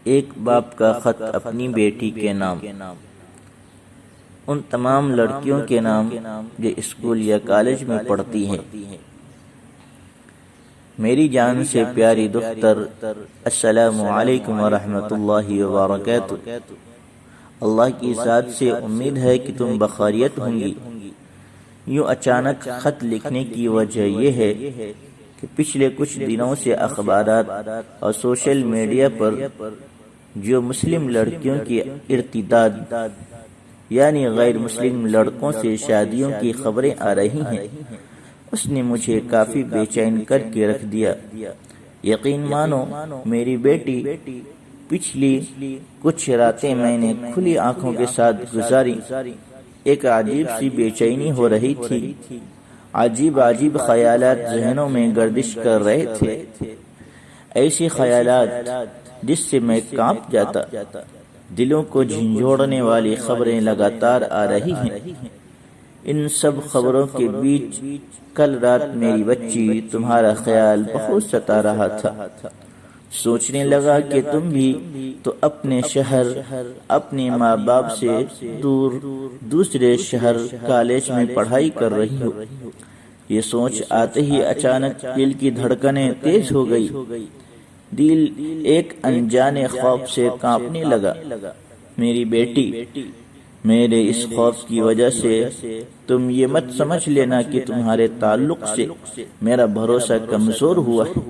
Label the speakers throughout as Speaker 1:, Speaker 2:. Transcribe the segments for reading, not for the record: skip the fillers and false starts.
Speaker 1: ایک باپ کا خط اپنی بیٹی کے نام، ان تمام لڑکیوں کے نام جو اسکول یا کالج میں پڑھتی ہیں۔ میری جان سے پیاری دختر، السلام علیکم ورحمۃ اللہ وبرکاتہ۔ اللہ کی ذات سے امید ہے کہ تم بخیریت ہوں گی۔ یوں اچانک خط لکھنے کی وجہ یہ ہے کہ پچھلے کچھ دنوں سے اخبارات اور سوشل میڈیا پر جو مسلم لڑکیوں کی ارتداد یعنی غیر مسلم لڑکوں سے شادیوں کی خبریں آ رہی ہیں، اس نے مجھے کافی بے چین کر کے رکھ دیا۔ یقین مانو میری بیٹی پچھلی کچھ راتیں میں نے کھلی آنکھوں کے ساتھ گزاری۔ ایک عجیب سی بے چینی ہو رہی تھی، عجیب خیالات ذہنوں میں گردش کر رہے تھے، ایسی خیالات جس سے میں کانپ جاتا۔ دلوں کو جھنجھوڑنے والی خبریں لگاتار آ رہی ہیں۔ ان سب خبروں کے بیچ کل رات میری بچی تمہارا خیال بہت ستا رہا تھا۔ سوچنے لگا کہ تم بھی تو اپنے شہر، اپنے ماں باپ سے دور دوسرے شہر کالج میں پڑھائی کر رہی ہو۔ یہ سوچ آتے ہی اچانک دل کی دھڑکنیں تیز ہو گئی۔ دل ایک انجانے خوف سے کانپنے لگا۔ میری بیٹی، میرے اس خوف کی وجہ سے تم یہ مت سمجھ لینا کہ تمہارے تعلق سے میرا بھروسہ کمزور ہوا ہے۔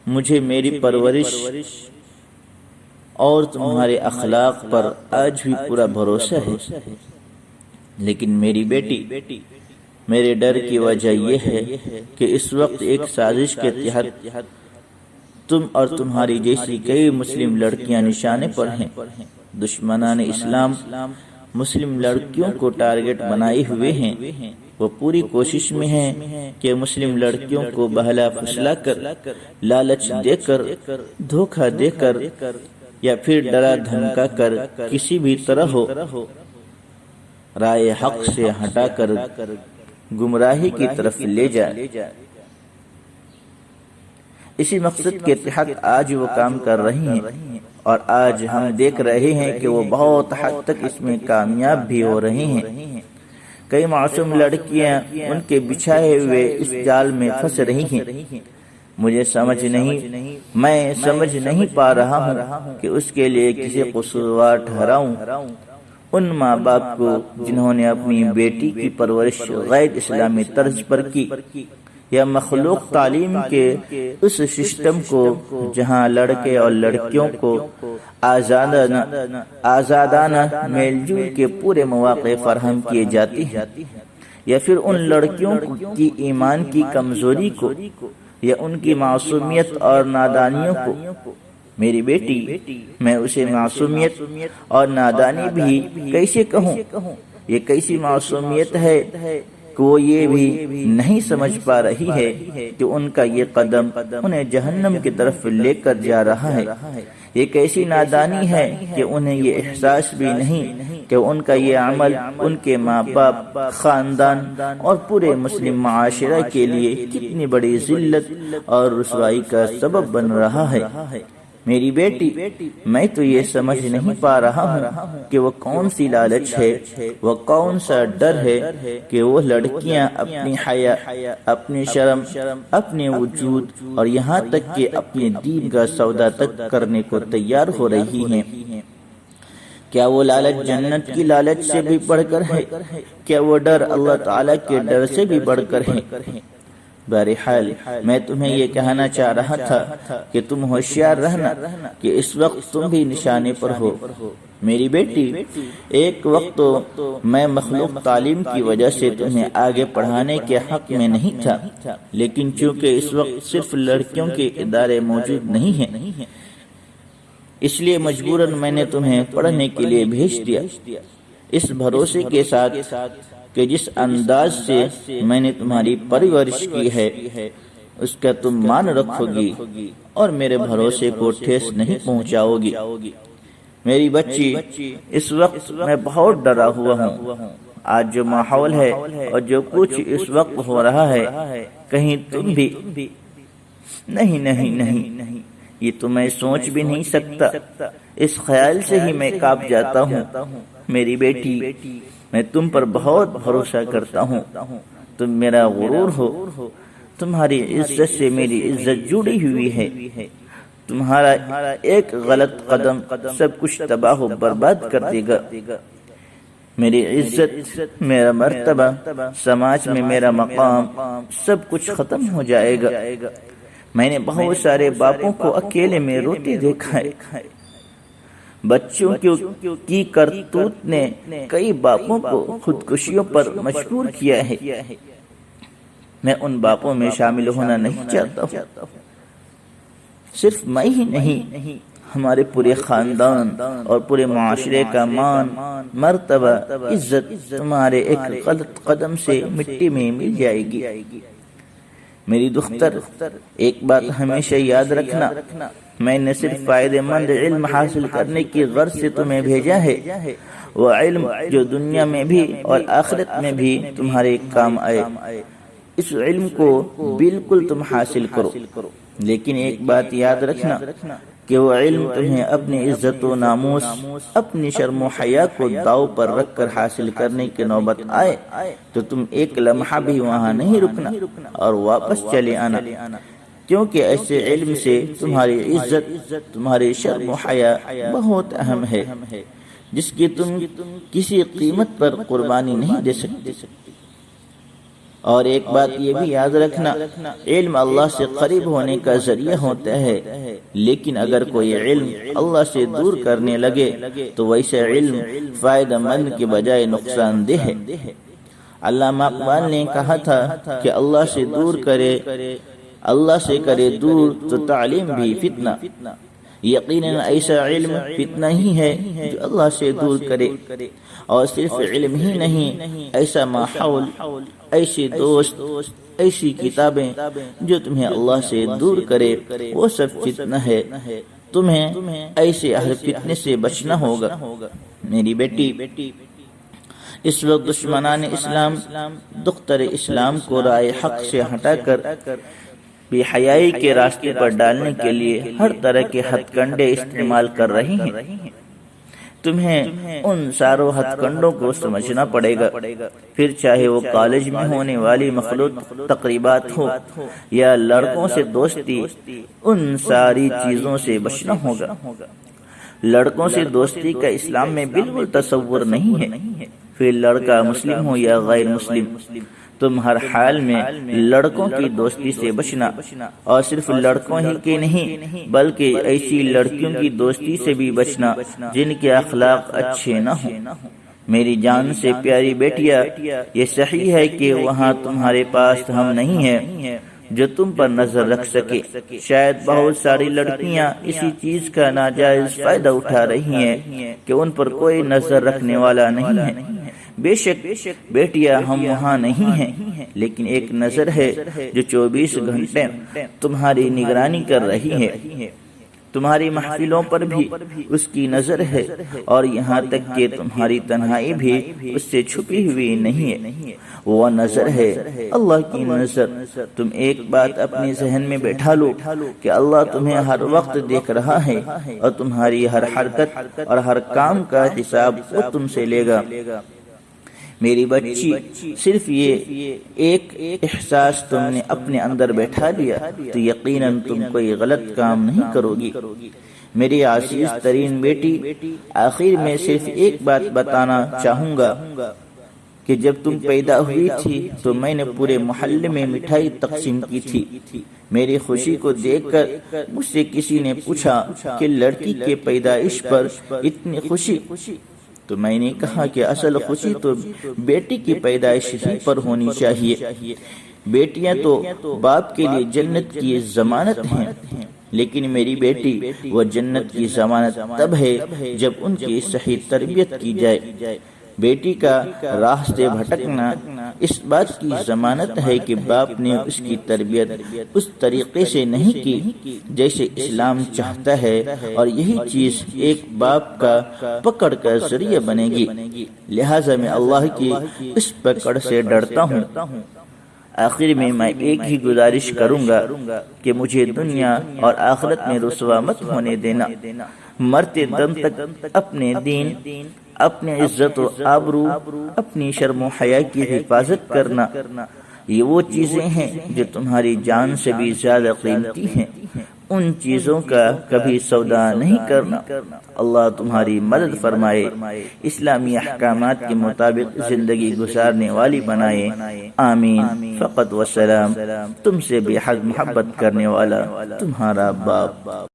Speaker 1: مجھے میری پرورش اور تمہارے اخلاق پر آج بھی پورا بھروسہ ہے، لیکن میری بیٹی، میرے ڈر کی وجہ یہ ہے کہ اس وقت ایک سازش کے تحت تم اور تمہاری جیسی کئی مسلم لڑکیاں نشانے پر ہیں۔ دشمنان اسلام مسلم لڑکیوں کو ٹارگٹ بنائے ہوئے ہیں۔ وہ پوری کوشش میں ہیں کہ مسلم لڑکیوں کو بہلا پھسلا کر، لالچ دے کر، دھوکہ دے کر یا پھر ڈرا دھمکا کر کسی بھی طرح ہو رائے حق سے ہٹا کر گمراہی کی طرف لے جائے۔ اسی مقصد کے تحت آج وہ کام کر رہی ہیں، اور آج ہم دیکھ رہے ہیں کہ وہ بہت حد تک اس میں کامیاب بھی ہو رہی ہیں۔ کئی معصوم لڑکیاں ان کے بچھائے ہوئے اس جال میں پھنس رہی ہیں۔ میں سمجھ نہیں پا رہا ہوں کہ اس کے لیے کسی قصوروار ٹھہراؤں۔ ان ماں باپ کو جنہوں نے اپنی بیٹی کی پرورش غیر اسلامی طرز پر کی، یا مخلوق تعلیم کے اس سسٹم کو جہاں لڑکے اور لڑکیوں کو آزادانہ میل جول کے پورے مواقع فراہم کیے جاتے ہیں، یا پھر ان لڑکیوں کی ایمان کی کمزوری کو یا ان کی معصومیت اور نادانیوں کو۔ میری بیٹی، میں اسے معصومیت اور نادانی بھی کیسے کہوں؟ یہ کیسی معصومیت ہے کہ وہ یہ بھی نہیں سمجھ پا رہی ہے کہ ان کا یہ قدم انہیں جہنم کی طرف لے کر جا رہا ہے۔ یہ کیسی نادانی ہے کہ انہیں یہ احساس بھی نہیں کہ ان کا یہ عمل ان کے ماں باپ، خاندان اور پورے مسلم معاشرہ کے لیے کتنی بڑی ذلت اور رسوائی کا سبب بن رہا ہے۔ میری بیٹی، میں تو یہ سمجھ نہیں پا رہا ہوں کہ وہ کون سی لالچ ہے، وہ کون سا ڈر ہے کہ وہ لڑکیاں اپنی حیا، اپنی شرم، اپنے وجود اور یہاں تک کہ اپنے دین کا سودا تک کرنے کو تیار ہو رہی ہیں۔ کیا وہ لالچ جنت کی لالچ سے بھی بڑھ کر ہے؟ کیا وہ ڈر اللہ تعالیٰ کے ڈر سے بھی بڑھ کر ہے؟ بہرحال میں تمہیں یہ کہنا چاہ رہا تھا کہ تم ہوشیار رہنا کہ اس وقت تم بھی نشانے پر ہو۔ میری بیٹی، ایک وقت تو میں مخلوق تعلیم کی وجہ سے تمہیں آگے پڑھانے کے حق میں نہیں تھا، لیکن چونکہ اس وقت صرف لڑکیوں کے ادارے موجود نہیں ہیں، اس لیے مجبوراً میں نے تمہیں پڑھنے کے لیے بھیج دیا، اس بھروسے کے ساتھ کہ جس انداز سے میں نے تمہاری پرورش کی ہے اس کا تم مان رکھو گی اور میرے بھروسے کو ٹھیس نہیں پہنچاؤ گی۔ میری بچی، اس وقت میں بہت ڈرا ہوا ہوں۔ آج جو ماحول ہے اور جو کچھ اس وقت ہو رہا ہے، کہیں تم بھی نہیں، یہ تو میں سوچ بھی نہیں سکتا، اس خیال سے ہی میں کانپ جاتا ہوں۔ میری بیٹی، میں تم پر بہت بھروسہ کرتا ہوں، تم میرا غرور ہو، تمہاری عزت سے میری عزت جڑی ہوئی ہے، تمہارا ایک غلط قدم سب کچھ تباہ و برباد کر دے گا۔ میری عزت، میرا مرتبہ، سماج میں میرا مقام، سب کچھ ختم ہو جائے گا۔ میں نے بہت سارے باپوں کو اکیلے میں روتے دیکھا ہے۔ بچوں کی کرتوت نے کئی باپوں کو خودکشیوں پر مجبور کیا ہے۔ میں ان باپوں میں شامل ہونا نہیں چاہتا ہوں۔ صرف میں ہی نہیں، ہمارے پورے خاندان اور پورے معاشرے کا مان، مرتبہ، عزت تمہارے ایک غلط قدم سے مٹی میں مل جائے گی۔ میری دختر، ایک بات ہمیشہ یاد رکھنا، میں نے صرف فائدہ مند علم حاصل کرنے کی غرض سے تمہیں بھیجا ہے، وہ علم جو دنیا میں بھی اور آخرت میں بھی تمہارے کام آئے۔ اس علم کو بالکل تم حاصل کرو، لیکن ایک بات یاد رکھنا کہ وہ علم تمہیں اپنی عزت و ناموس، اپنی شرم و حیا کو داؤ پر رکھ کر حاصل کرنے کی نوبت آئے تو تم ایک لمحہ بھی وہاں نہیں رکنا اور واپس چلے آنا، کیونکہ ایسے علم سے تمہاری عزت، تمہاری شرم و حیا بہت اہم ہے، جس کی تم کسی قیمت پر قربانی نہیں دے سکتے۔ اور ایک بات یہ بھی یاد رکھنا، علم اللہ سے قریب ہونے کا ذریعہ ہوتا ہے، لیکن اگر کوئی علم اللہ سے دور کرنے لگے تو ویسا علم فائدہ مند کے بجائے نقصان دہ ہے۔ علامہ اقبال نے کہا تھا کہ اللہ سے کرے دور تو تعلیم بھی فتنہ۔ یقیناً ایسا علم فتنہ ہی ہے جو اللہ سے دور کرے، اور صرف علم ہی نہیں، ایسا ماحول، ایسے دوست، ایسی کتابیں جو تمہیں اللہ سے دور کرے، وہ سب فتنہ ہے۔ تمہیں ایسے ہر فتنے سے بچنا ہوگا۔ میری بیٹی، اس وقت دشمنان اسلام دختر اسلام کو رائے حق سے ہٹا کر بے حیائی کے راستے پر ڈالنے کے لیے ہر طرح کے ہتھ کنڈے استعمال کر رہی ہیں۔ تمہیں ان ساروں ہتھ کنڈوں کو سمجھنا پڑے گا، پھر چاہے وہ کالج میں ہونے والی مخلوط تقریبات ہو یا لڑکوں سے دوستی، ان ساری چیزوں سے بچنا ہوگا۔ لڑکوں سے دوستی کا اسلام میں بالکل تصور نہیں ہے، پھر لڑکا مسلم ہو یا غیر مسلم، تم ہر حال میں لڑکوں کی دوستی سے بچنا، اور صرف لڑکوں ہی کے نہیں بلکہ ایسی لڑکیوں کی دوستی سے بھی بچنا جن کے اخلاق اچھے نہ ہوں۔ میری جان سے پیاری بیٹیا، یہ صحیح ہے کہ وہاں تمہارے پاس ہم نہیں ہیں جو تم پر نظر رکھ سکے۔ شاید بہت ساری لڑکیاں اسی چیز کا ناجائز فائدہ اٹھا رہی ہیں کہ ان پر کوئی نظر رکھنے والا نہیں ہے۔ بے شک بیٹیا، ہم وہاں نہیں ہیں، لیکن ایک نظر ہے جو 24 گھنٹے تمہاری نگرانی کر رہی ہے۔ تمہاری محفلوں پر بھی اس کی نظر ہے، اور یہاں تک کہ تمہاری تنہائی بھی اس سے چھپی ہوئی نہیں ہے۔ وہ نظر ہے اللہ کی نظر۔ تم ایک بات اپنے ذہن میں بیٹھا لو کہ اللہ تمہیں ہر وقت دیکھ رہا ہے، اور تمہاری ہر حرکت اور ہر کام کا حساب وہ تم سے لے گا۔ میری بچی، صرف یہ ایک احساس تم نے اپنے اندر بیٹھا لیا تو یقیناً تم کوئی غلط کام نہیں کرو گی۔ میری عزیز ترین بیٹی، آخر میں صرف ایک بات بتانا چاہوں گا کہ جب تم پیدا ہوئی تھی تو میں نے پورے محلے میں مٹھائی تقسیم کی تھی۔ میری خوشی کو دیکھ کر مجھ سے کسی نے پوچھا کہ لڑکی کے پیدائش پر اتنی خوشی، تو میں نے کہا کہ اصل خوشی تو بیٹی کی پیدائش ہی پر ہونی چاہیے۔ بیٹیاں تو باپ کے لیے جنت کی ضمانت ہیں، لیکن میری بیٹی، وہ جنت کی ضمانت تب ہے جب ان کی صحیح تربیت کی جائے۔ بیٹی کا راہ سے بھٹکنا اس بات کی ضمانت ہے کہ باپ نے اس کی تربیت اس طریقے سے نہیں کی جیسے اسلام چاہتا ہے، اور یہی چیز ایک باپ کا پکڑ کا ذریعہ بنے گی۔ لہٰذا میں اللہ کی اس پکڑ سے ڈرتا ہوں۔ آخر میں ایک ہی گزارش کروں گا کہ مجھے دنیا اور آخرت میں رسوا مت ہونے دینا، مرتے دم تک اپنے دین، اپنی عزت و آبرو، اپنی شرم و حیا کی حفاظت کرنا، یہ وہ چیزیں ہیں جو تمہاری جان سے بھی زیادہ قیمتی ہیں، ان چیزوں کا کبھی سودا نہیں کرنا۔ اللہ تمہاری مدد فرمائے، اسلامی احکامات کے مطابق زندگی گزارنے والی بنائے، آمین۔ فقط و سلام، تم سے بے حد محبت کرنے والا تمہارا باپ۔